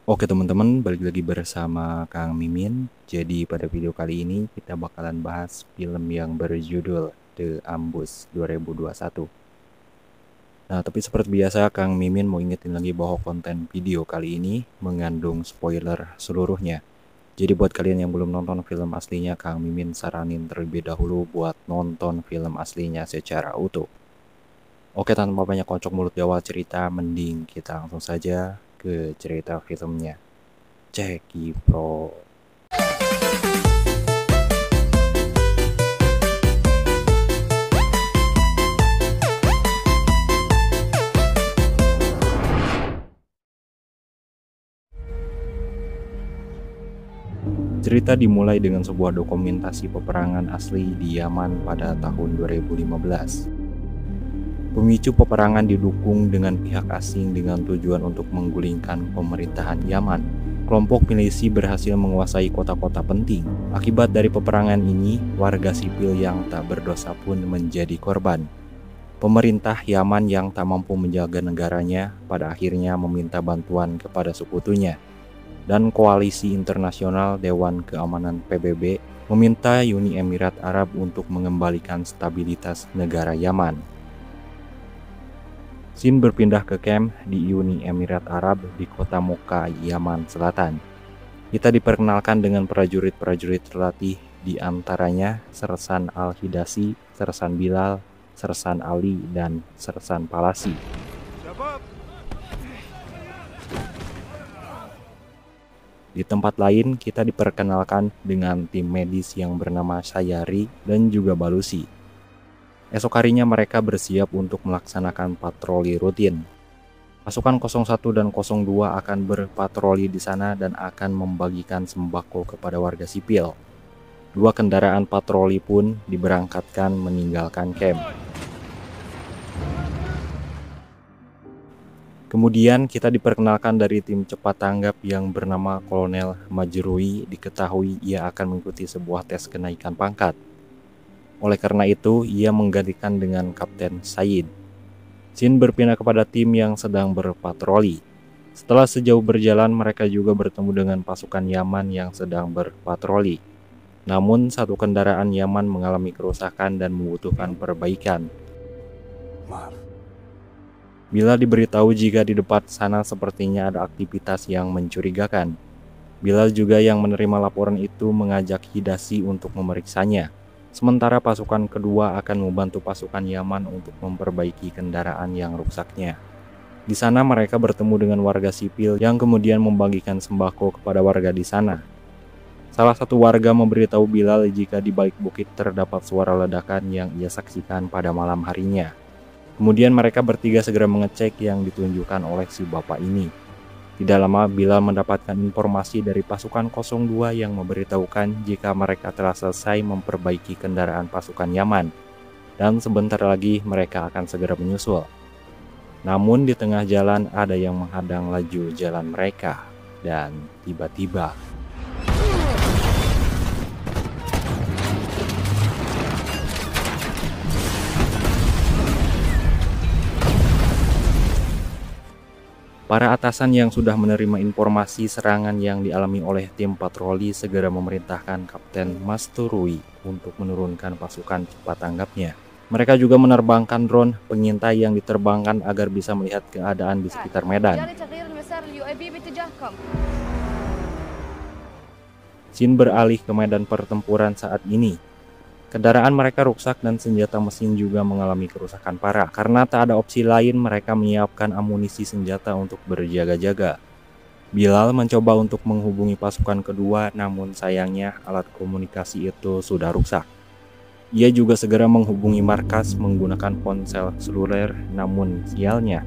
Oke teman-teman, balik lagi bersama Kang Mimin. Jadi pada video kali ini kita bakalan bahas film yang berjudul The Ambush 2021. Nah, tapi seperti biasa Kang Mimin mau ingetin lagi bahwa konten video kali ini mengandung spoiler seluruhnya. Jadi buat kalian yang belum nonton film aslinya, Kang Mimin saranin terlebih dahulu buat nonton film aslinya secara utuh. Oke, tanpa banyak kocok mulut di awal cerita, mending kita langsung saja ke cerita filmnya. Ceki Pro. Cerita dimulai dengan sebuah dokumentasi peperangan asli di Yaman pada tahun 2015. Pemicu peperangan didukung dengan pihak asing dengan tujuan untuk menggulingkan pemerintahan Yaman. Kelompok milisi berhasil menguasai kota-kota penting. Akibat dari peperangan ini, warga sipil yang tak berdosa pun menjadi korban. Pemerintah Yaman yang tak mampu menjaga negaranya pada akhirnya meminta bantuan kepada sekutunya. Dan koalisi internasional Dewan Keamanan PBB meminta Uni Emirat Arab untuk mengembalikan stabilitas negara Yaman. Scene berpindah ke camp di Uni Emirat Arab di kota Mocha, Yaman Selatan. Kita diperkenalkan dengan prajurit-prajurit terlatih, di antaranya Sersan Al-Hidasi, Sersan Bilal, Sersan Ali, dan Sersan Palasi. Di tempat lain, kita diperkenalkan dengan tim medis yang bernama Sayari dan juga Balusi. Esok harinya mereka bersiap untuk melaksanakan patroli rutin. Pasukan 01 dan 02 akan berpatroli di sana dan akan membagikan sembako kepada warga sipil. 2 kendaraan patroli pun diberangkatkan meninggalkan camp. Kemudian kita diperkenalkan dari tim cepat tanggap yang bernama Kolonel Majrui. Diketahui ia akan mengikuti sebuah tes kenaikan pangkat. Oleh karena itu, ia menggantikan dengan Kapten Said. Scene berpindah kepada tim yang sedang berpatroli. Setelah sejauh berjalan, mereka juga bertemu dengan pasukan Yaman yang sedang berpatroli. Namun, satu kendaraan Yaman mengalami kerusakan dan membutuhkan perbaikan. Bilal diberitahu jika di depan sana sepertinya ada aktivitas yang mencurigakan. Bilal juga yang menerima laporan itu mengajak Hidasi untuk memeriksanya. Sementara pasukan kedua akan membantu pasukan Yaman untuk memperbaiki kendaraan yang rusaknya. Di sana mereka bertemu dengan warga sipil yang kemudian membagikan sembako kepada warga di sana. Salah satu warga memberitahu Bilal jika di balik bukit terdapat suara ledakan yang ia saksikan pada malam harinya. Kemudian mereka bertiga segera mengecek yang ditunjukkan oleh si bapak ini. Tidak lama Bilal mendapatkan informasi dari pasukan 02 yang memberitahukan jika mereka telah selesai memperbaiki kendaraan pasukan Yaman. Dan sebentar lagi mereka akan segera menyusul. Namun di tengah jalan ada yang menghadang laju jalan mereka. Dan tiba-tiba para atasan yang sudah menerima informasi serangan yang dialami oleh tim patroli segera memerintahkan Kapten Masturui untuk menurunkan pasukan cepat tanggapnya. Mereka juga menerbangkan drone pengintai yang diterbangkan agar bisa melihat keadaan di sekitar medan. Scene beralih ke medan pertempuran saat ini. Kendaraan mereka rusak dan senjata mesin juga mengalami kerusakan parah. Karena tak ada opsi lain, mereka menyiapkan amunisi senjata untuk berjaga-jaga. Bilal mencoba untuk menghubungi pasukan kedua, namun sayangnya alat komunikasi itu sudah rusak. Ia juga segera menghubungi markas menggunakan ponsel seluler, namun sialnya,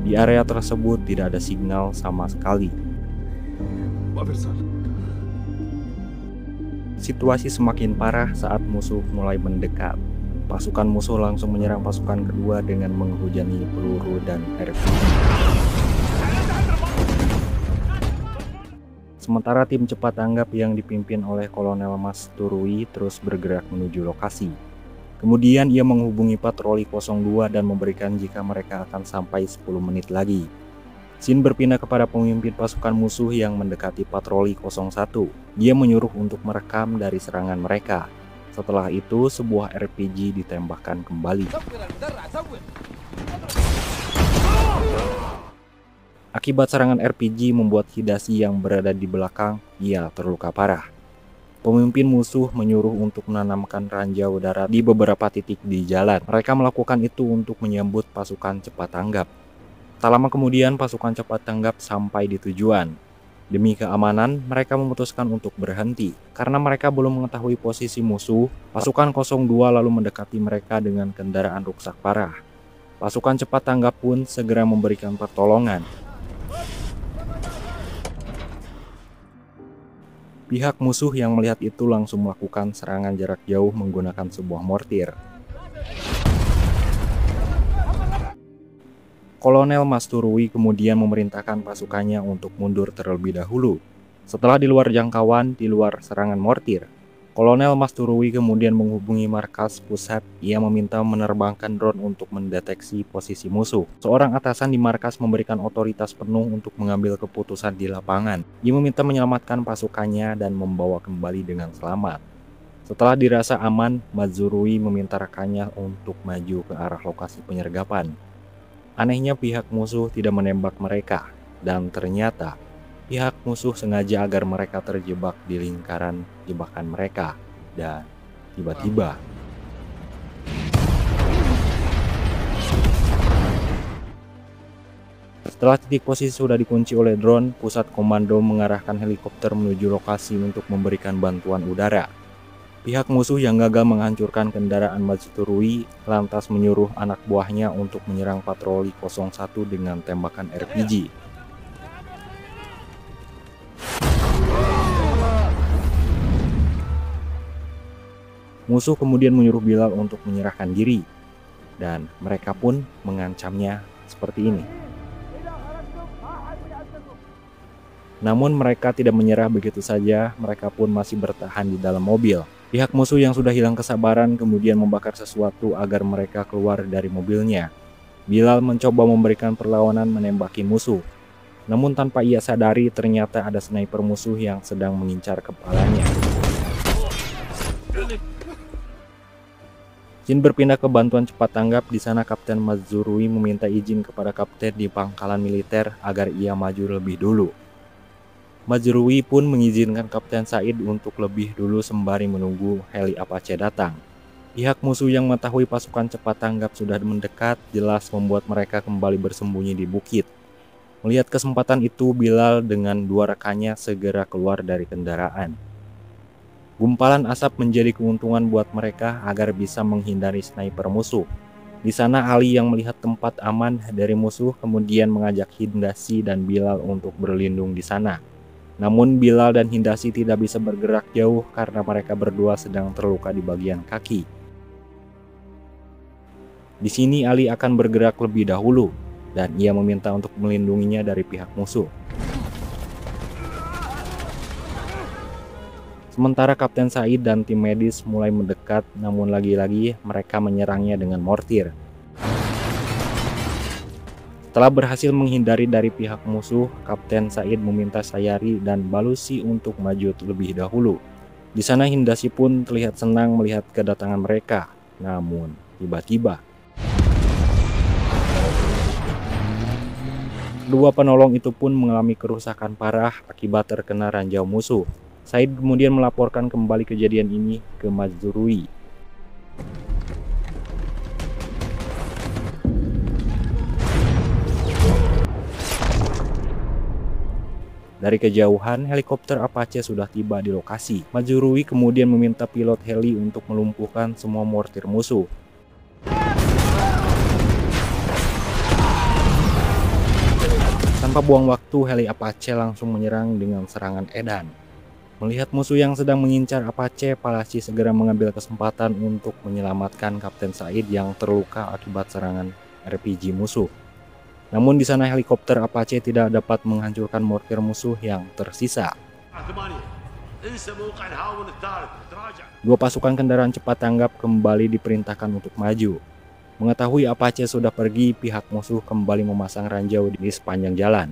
di area tersebut tidak ada signal sama sekali. Situasi semakin parah saat musuh mulai mendekat. Pasukan musuh langsung menyerang pasukan kedua dengan menghujani peluru dan RPG. Sementara tim cepat tanggap yang dipimpin oleh Kolonel Masturui terus bergerak menuju lokasi. Kemudian ia menghubungi patroli 02 dan memberikan jika mereka akan sampai 10 menit lagi. Shin berpindah kepada pemimpin pasukan musuh yang mendekati patroli 01. Dia menyuruh untuk merekam dari serangan mereka. Setelah itu, sebuah RPG ditembakkan kembali. Akibat serangan RPG membuat Hidashi yang berada di belakang, ia terluka parah. Pemimpin musuh menyuruh untuk menanamkan ranjau darat di beberapa titik di jalan. Mereka melakukan itu untuk menyambut pasukan cepat tanggap. Tak lama kemudian pasukan cepat tanggap sampai di tujuan. Demi keamanan, mereka memutuskan untuk berhenti. Karena mereka belum mengetahui posisi musuh, pasukan 02 lalu mendekati mereka dengan kendaraan rusak parah. Pasukan cepat tanggap pun segera memberikan pertolongan. Pihak musuh yang melihat itu langsung melakukan serangan jarak jauh menggunakan sebuah mortir. Kolonel Masturui kemudian memerintahkan pasukannya untuk mundur terlebih dahulu. Setelah di luar jangkauan, di luar serangan mortir, Kolonel Masturui kemudian menghubungi markas pusat. Ia meminta menerbangkan drone untuk mendeteksi posisi musuh. Seorang atasan di markas memberikan otoritas penuh untuk mengambil keputusan di lapangan. Ia meminta menyelamatkan pasukannya dan membawa kembali dengan selamat. Setelah dirasa aman, Matsuri meminta rekannya untuk maju ke arah lokasi penyergapan. Anehnya pihak musuh tidak menembak mereka, dan ternyata pihak musuh sengaja agar mereka terjebak di lingkaran jebakan mereka. Dan tiba-tiba setelah titik posisi sudah dikunci oleh drone, pusat komando mengarahkan helikopter menuju lokasi untuk memberikan bantuan udara. Pihak musuh yang gagal menghancurkan kendaraan Matsuri lantas menyuruh anak buahnya untuk menyerang patroli 01 dengan tembakan RPG. Musuh kemudian menyuruh Bilal untuk menyerahkan diri, dan mereka pun mengancamnya seperti ini. Namun mereka tidak menyerah begitu saja, mereka pun masih bertahan di dalam mobil. Pihak musuh yang sudah hilang kesabaran kemudian membakar sesuatu agar mereka keluar dari mobilnya. Bilal mencoba memberikan perlawanan menembaki musuh. Namun tanpa ia sadari ternyata ada sniper musuh yang sedang mengincar kepalanya. Shin berpindah ke bantuan cepat tanggap. Di sana Kapten Matsuri meminta izin kepada kapten di pangkalan militer agar ia maju lebih dulu. Matsuri pun mengizinkan Kapten Said untuk lebih dulu sembari menunggu heli Apache datang. Pihak musuh yang mengetahui pasukan cepat tanggap sudah mendekat jelas membuat mereka kembali bersembunyi di bukit. Melihat kesempatan itu, Bilal dengan dua rekannya segera keluar dari kendaraan. Gumpalan asap menjadi keuntungan buat mereka agar bisa menghindari sniper musuh. Di sana Ali yang melihat tempat aman dari musuh kemudian mengajak Hidashi dan Bilal untuk berlindung di sana. Namun Bilal dan Hidashi tidak bisa bergerak jauh karena mereka berdua sedang terluka di bagian kaki. Di sini Ali akan bergerak lebih dahulu dan ia meminta untuk melindunginya dari pihak musuh. Sementara Kapten Said dan tim medis mulai mendekat, namun lagi-lagi mereka menyerangnya dengan mortir. Setelah berhasil menghindari dari pihak musuh, Kapten Said meminta Sayari dan Balusi untuk maju terlebih dahulu. Di sana Hidashi pun terlihat senang melihat kedatangan mereka. Namun tiba-tiba kedua penolong itu pun mengalami kerusakan parah akibat terkena ranjau musuh. Said kemudian melaporkan kembali kejadian ini ke Matsuri. Dari kejauhan, helikopter Apache sudah tiba di lokasi. Matsuri kemudian meminta pilot heli untuk melumpuhkan semua mortir musuh. Tanpa buang waktu, heli Apache langsung menyerang dengan serangan edan. Melihat musuh yang sedang mengincar Apache, Palaci segera mengambil kesempatan untuk menyelamatkan Kapten Said yang terluka akibat serangan RPG musuh. Namun di sana helikopter Apache tidak dapat menghancurkan mortir musuh yang tersisa. Dua pasukan kendaraan cepat tanggap kembali diperintahkan untuk maju. Mengetahui Apache sudah pergi, pihak musuh kembali memasang ranjau di sepanjang jalan.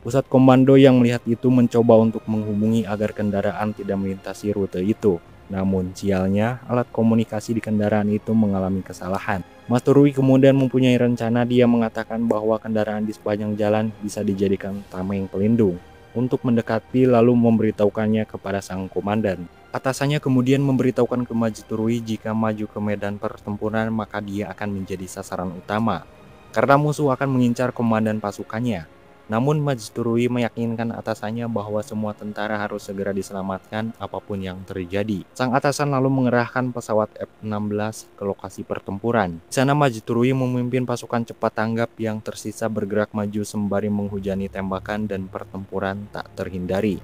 Pusat komando yang melihat itu mencoba untuk menghubungi agar kendaraan tidak melintasi rute itu. Namun sialnya, alat komunikasi di kendaraan itu mengalami kesalahan. Mas Turui kemudian mempunyai rencana. Dia mengatakan bahwa kendaraan di sepanjang jalan bisa dijadikan tameng pelindung untuk mendekati lalu memberitahukannya kepada sang komandan. Atasannya kemudian memberitahukan ke Turui jika maju ke medan pertempuran maka dia akan menjadi sasaran utama karena musuh akan mengincar komandan pasukannya. Namun Turui meyakinkan atasannya bahwa semua tentara harus segera diselamatkan apapun yang terjadi. Sang atasan lalu mengerahkan pesawat F-16 ke lokasi pertempuran. Di sana Turui memimpin pasukan cepat tanggap yang tersisa bergerak maju sembari menghujani tembakan dan pertempuran tak terhindari.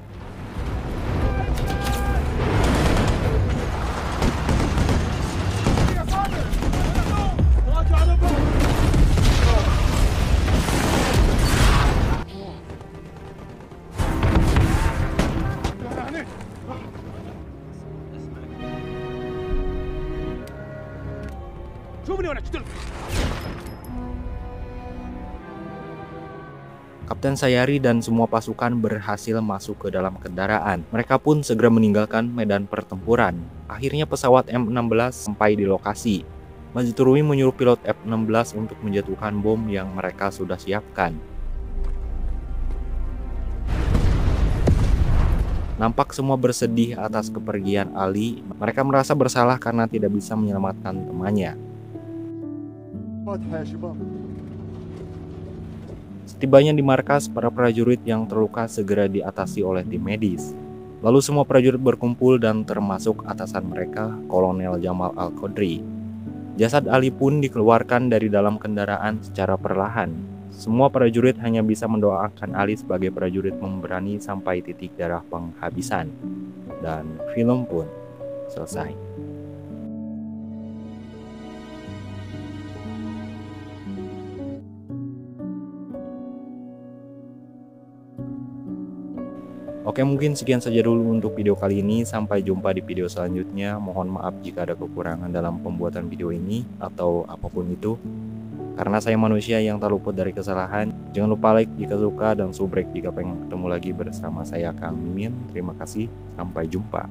Kapten Sayari dan semua pasukan berhasil masuk ke dalam kendaraan. Mereka pun segera meninggalkan medan pertempuran. Akhirnya pesawat M-16 sampai di lokasi. Turui menyuruh pilot F-16 untuk menjatuhkan bom yang mereka sudah siapkan. Nampak semua bersedih atas kepergian Ali. Mereka merasa bersalah karena tidak bisa menyelamatkan temannya. Setibanya di markas, para prajurit yang terluka segera diatasi oleh tim medis. Lalu semua prajurit berkumpul dan termasuk atasan mereka, Kolonel Jamal Al-Qadri. Jasad Ali pun dikeluarkan dari dalam kendaraan secara perlahan. Semua prajurit hanya bisa mendoakan Ali sebagai prajurit memberani sampai titik darah penghabisan. Dan film pun selesai. Oke, mungkin sekian saja dulu untuk video kali ini. Sampai jumpa di video selanjutnya. Mohon maaf jika ada kekurangan dalam pembuatan video ini atau apapun itu. Karena saya manusia yang tak luput dari kesalahan. Jangan lupa like jika suka dan subrek jika pengen ketemu lagi bersama saya Kang Mimin. Terima kasih. Sampai jumpa.